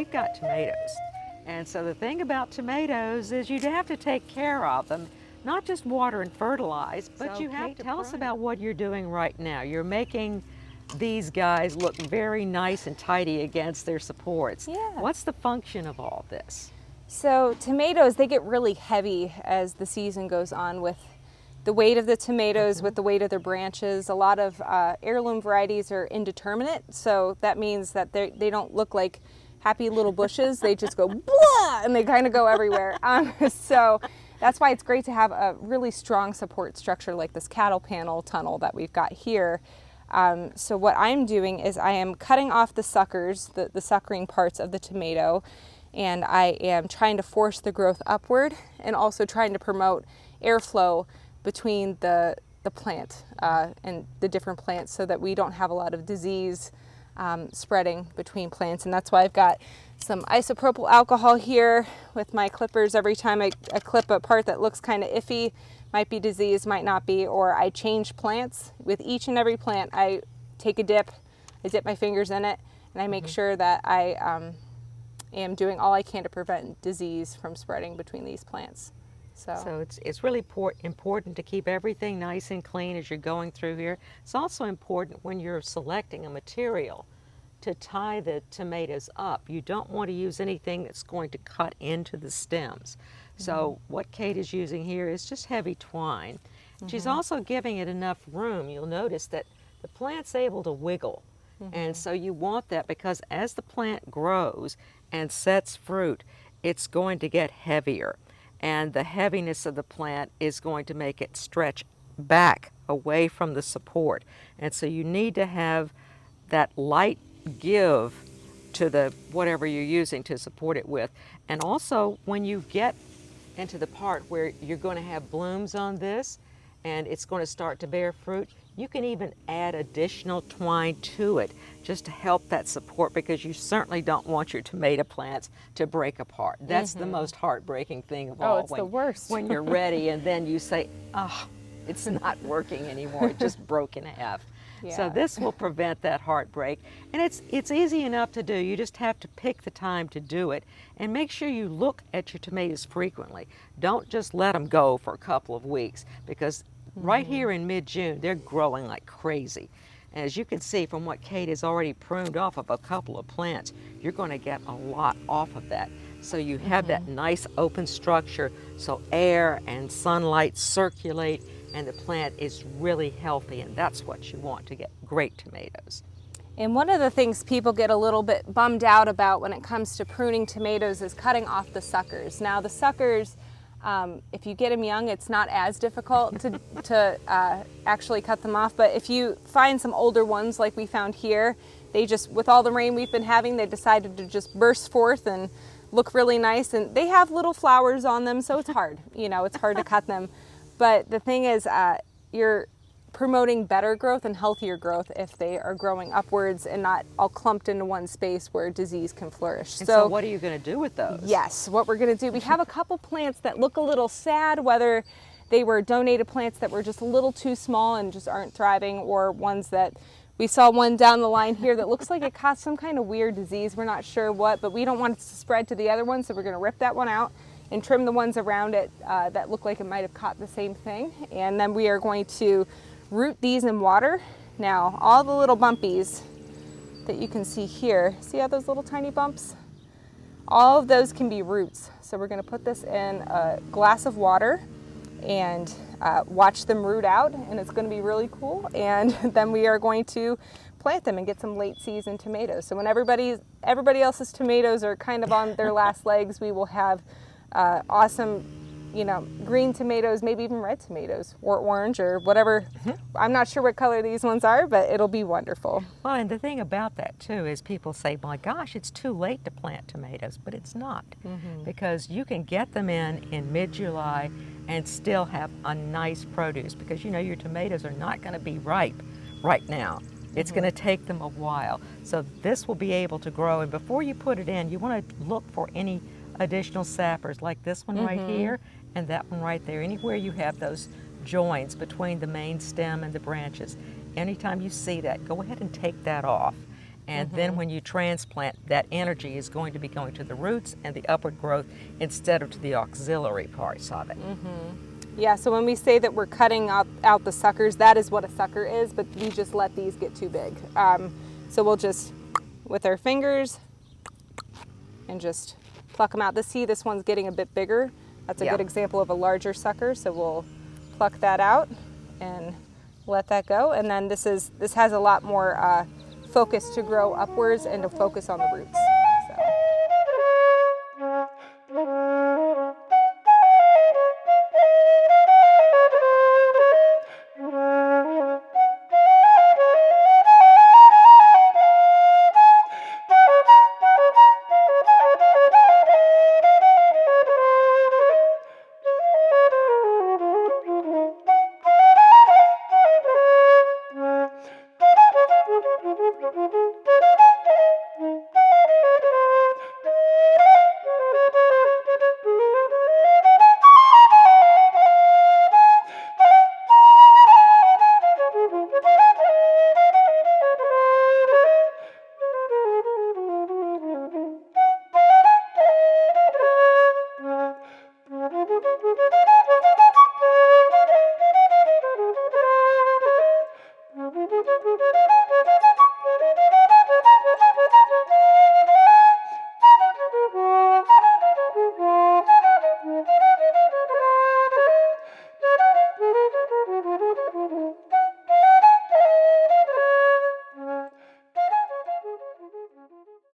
we've got tomatoes. And so the thing about tomatoes is you'd have to take care of them, not just water and fertilize, but you have to tell us about what you're doing right now. You're making these guys look very nice and tidy against their supports. Yeah. What's the function of all this? So tomatoes, they get really heavy as the season goes on with the weight of the tomatoes, with the weight of their branches. A lot of heirloom varieties are indeterminate, so that means that they don't look like happy little bushes. They just go blah, and they kind of go everywhere. So that's why it's great to have a really strong support structure like this cattle panel tunnel that we've got here. So what I'm doing is I am cutting off the suckers, the suckering parts of the tomato, and I am trying to force the growth upward and also trying to promote airflow between the plant and the different plants so that we don't have a lot of disease spreading between plants. And that's why I've got some isopropyl alcohol here with my clippers. Every time I clip a part that looks kind of iffy, might be diseased, might not be, or I change plants. With each and every plant, I take a dip, I dip my fingers in it, and I make sure that I am doing all I can to prevent disease from spreading between these plants. So it's really important to keep everything nice and clean as you're going through here. It's also important when you're selecting a material to tie the tomatoes up. You don't want to use anything that's going to cut into the stems. So what Kate is using here is just heavy twine. She's also giving it enough room. You'll notice that the plant's able to wiggle. And so you want that because as the plant grows and sets fruit, it's going to get heavier. And the heaviness of the plant is going to make it stretch back away from the support. And so you need to have that light give to the whatever you're using to support it with. And also when you get into the part where you're going to have blooms on this and it's going to start to bear fruit, you can even add additional twine to it just to help that support, because you certainly don't want your tomato plants to break apart. That's the most heartbreaking thing of all. Oh, it's the worst. When you're ready and then you say, oh, it's not working anymore, it just broke in half. Yeah. So this will prevent that heartbreak. And it's easy enough to do. You just have to pick the time to do it and make sure you look at your tomatoes frequently. Don't just let them go for a couple of weeks, because right here in mid-June, they're growing like crazy. And as you can see from what Kate has already pruned off of a couple of plants, you're going to get a lot off of that. So you have that nice open structure so air and sunlight circulate and the plant is really healthy, and that's what you want to get great tomatoes. And one of the things people get a little bit bummed out about when it comes to pruning tomatoes is cutting off the suckers. Now the suckers, if you get them young, it's not as difficult to actually cut them off, but if you find some older ones like we found here, they just, with all the rain we've been having, they decided to just burst forth and look really nice, and they have little flowers on them, so it's hard, it's hard to cut them. But the thing is, you're promoting better growth and healthier growth if they are growing upwards and not all clumped into one space where disease can flourish. And so what are you going to do with those? Yes, what we're going to do, we have a couple plants that look a little sad, whether they were donated plants that were just a little too small and just aren't thriving, or ones that we saw one down the line here that looks like it caught some kind of weird disease. We're not sure what, but we don't want it to spread to the other one, so we're going to rip that one out and trim the ones around it that look like it might have caught the same thing. And then we are going to root these in water. Now, all the little bumpies that you can see here, see how those little tiny bumps? All of those can be roots. So we're going to put this in a glass of water and watch them root out, and it's going to be really cool. And then we are going to plant them and get some late season tomatoes. So when everybody else's tomatoes are kind of on their last legs, we will have awesome, green tomatoes, maybe even red tomatoes or orange or whatever. I'm not sure what color these ones are, but it'll be wonderful. Well, and the thing about that too is people say, my gosh, it's too late to plant tomatoes, but it's not, because you can get them in mid-July and still have a nice produce, because your tomatoes are not going to be ripe right now. It's going to take them a while. So this will be able to grow, and before you put it in, you want to look for any additional sappers, like this one right here and that one right there. Anywhere you have those joins between the main stem and the branches, anytime you see that, go ahead and take that off And then when you transplant, that energy is going to be going to the roots and the upward growth instead of to the auxiliary parts of it. Yeah, so when we say that we're cutting out the suckers, that is what a sucker is, but we just let these get too big. So we'll just, with our fingers, and just pluck them out. See, this one's getting a bit bigger. That's a Yeah. good example of a larger sucker, so we'll pluck that out and let that go. And then this has a lot more focus to grow upwards and to focus on the roots. So.